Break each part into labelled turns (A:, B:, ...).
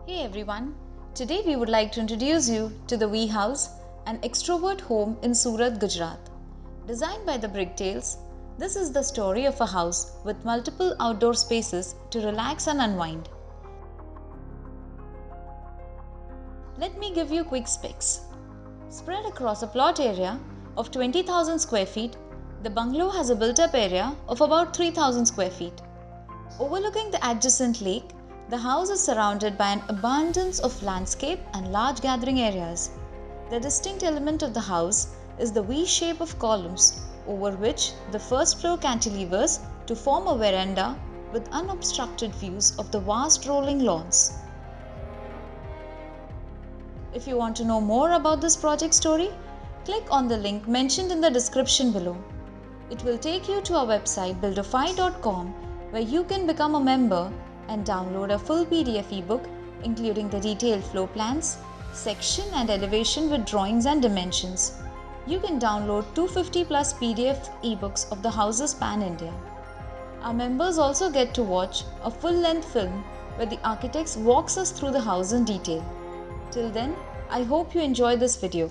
A: Hey everyone, today we would like to introduce you to the Wee House, an extrovert home in Surat, Gujarat. Designed by the Bricktails, this is the story of a house with multiple outdoor spaces to relax and unwind. Let me give you quick specs. Spread across a plot area of 20,000 square feet, the bungalow has a built-up area of about 3,000 square feet. Overlooking the adjacent lake, the house is surrounded by an abundance of landscape and large gathering areas. The distinct element of the house is the V shape of columns over which the first floor cantilevers to form a veranda with unobstructed views of the vast rolling lawns. If you want to know more about this project story, click on the link mentioned in the description below. It will take you to our website buildofy.com where you can become a member and download a full PDF ebook including the detailed floor plans, section and elevation with drawings and dimensions. You can download 250 plus PDF ebooks of the houses pan-India. Our members also get to watch a full-length film where the architects walks us through the house in detail. Till then, I hope you enjoy this video.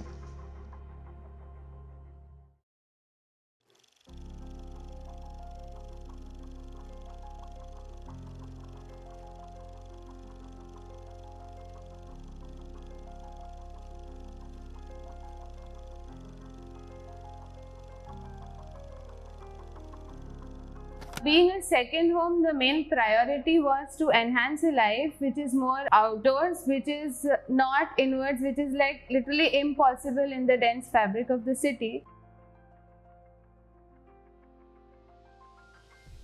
B: Being a second home, the main priority was to enhance a life which is more outdoors, which is not inwards, which is like literally impossible in the dense fabric of the city.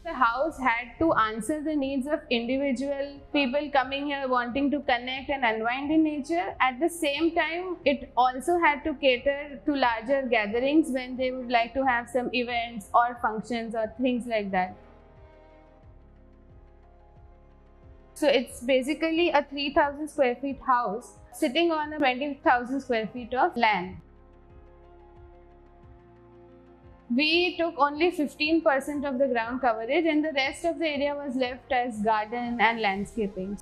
B: The house had to answer the needs of individual people coming here wanting to connect and unwind in nature. At the same time, it also had to cater to larger gatherings when they would like to have some events or functions or things like that. So it's basically a 3,000 square feet house sitting on a 20,000 square feet of land. We took only 15% of the ground coverage and the rest of the area was left as garden and landscaping.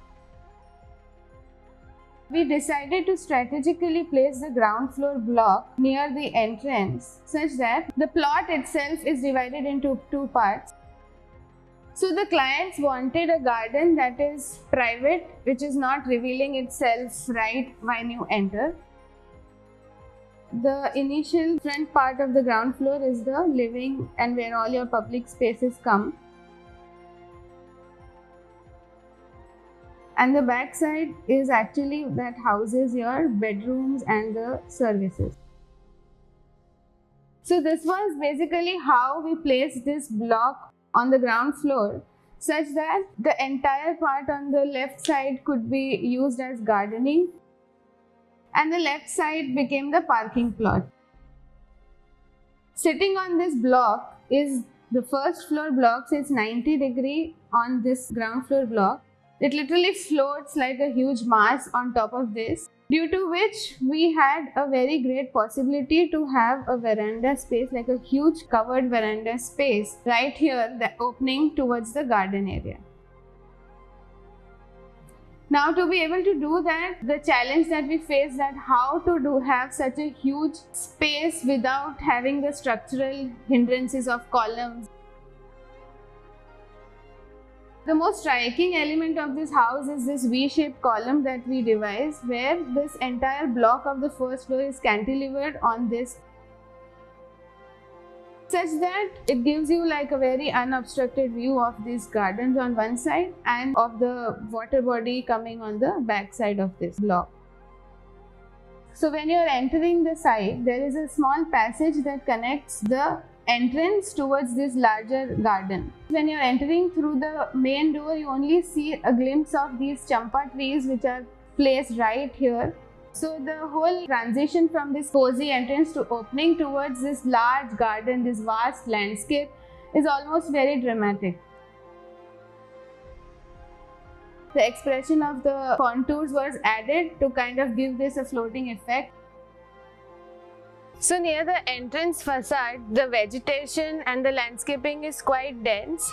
B: We decided to strategically place the ground floor block near the entrance such that the plot itself is divided into two parts. So the clients wanted a garden that is private, which is not revealing itself right when you enter. The initial front part of the ground floor is the living and where all your public spaces come. And the back side is actually that houses your bedrooms and the services. So this was basically how we placed this block on the ground floor such that the entire part on the left side could be used as gardening and the left side became the parking plot. Sitting on this block is the first floor block, so it's 90° on this ground floor block. It literally floats like a huge mass on top of this, due to which we had a very great possibility to have a veranda space, like a huge covered veranda space right here, the opening towards the garden area. Now to be able to do that, the challenge that we face that how to have such a huge space without having the structural hindrances of columns. The most striking element of this house is this V-shaped column that we devised, where this entire block of the first floor is cantilevered on this, such that it gives you like a very unobstructed view of these gardens on one side and of the water body coming on the back side of this block. So when you are entering the site, there is a small passage that connects the entrance towards this larger garden. When you are entering through the main door, you only see a glimpse of these champa trees which are placed right here. So the whole transition from this cozy entrance to opening towards this large garden, this vast landscape, is almost very dramatic. The expression of the contours was added to kind of give this a floating effect. So near the entrance facade, the vegetation and the landscaping is quite dense.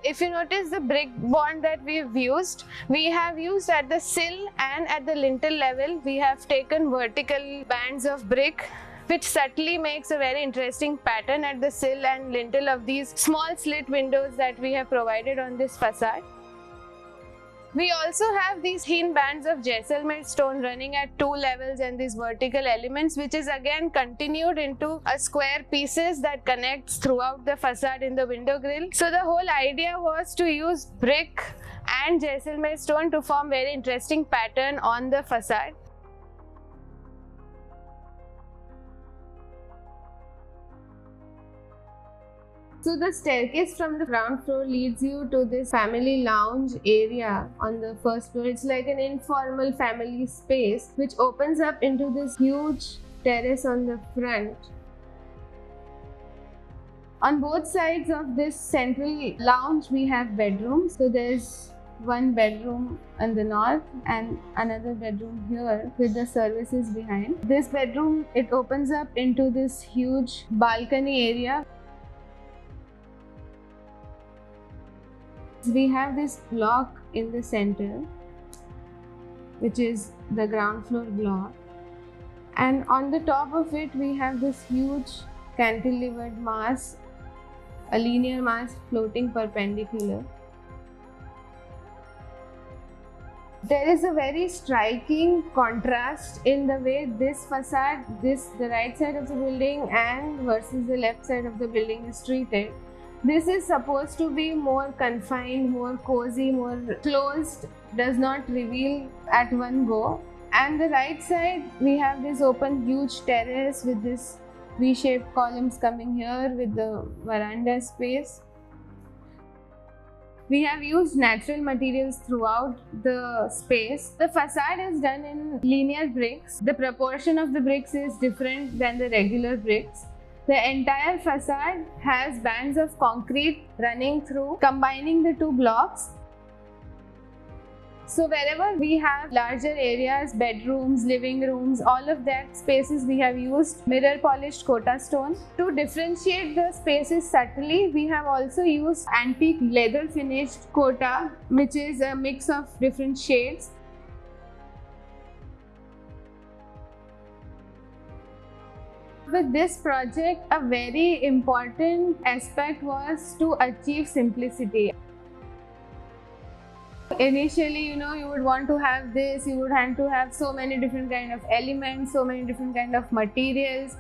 B: If you notice the brick bond that we have used at the sill and at the lintel level, we have taken vertical bands of brick, which subtly makes a very interesting pattern at the sill and lintel of these small slit windows that we have provided on this facade. We also have these thin bands of Jaisalmer stone running at 2 levels and these vertical elements, which is again continued into a square pieces that connects throughout the facade in the window grille. So the whole idea was to use brick and Jaisalmer stone to form very interesting pattern on the facade. So the staircase from the ground floor leads you to this family lounge area on the first floor. It's like an informal family space which opens up into this huge terrace on the front. On both sides of this central lounge we have bedrooms. So there's one bedroom on the north and another bedroom here with the services behind. This bedroom, it opens up into this huge balcony area. We have this block in the center, which is the ground floor block, and on the top of it we have this huge cantilevered mass, a linear mass floating perpendicular. There is a very striking contrast in the way this facade, the right side of the building and versus the left side of the building is treated. This is supposed to be more confined, more cozy, more closed, does not reveal at one go. And the right side, we have this open huge terrace with this V-shaped columns coming here with the veranda space. We have used natural materials throughout the space. The facade is done in linear bricks. The proportion of the bricks is different than the regular bricks. The entire facade has bands of concrete running through, combining the two blocks. So wherever we have larger areas, bedrooms, living rooms, all of that spaces, we have used mirror polished Kota stone. To differentiate the spaces subtly, we have also used antique leather finished Kota, which is a mix of different shades. With this project, a very important aspect was to achieve simplicity. Initially, you would want to have this, you would want to have so many different kind of elements, so many different kind of materials.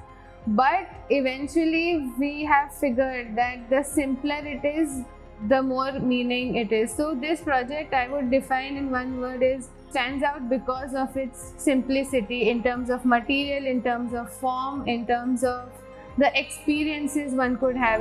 B: But eventually, we have figured that the simpler it is, the more meaning it is. So this project, I would define in one word, is stands out because of its simplicity in terms of material, in terms of form, in terms of the experiences one could have.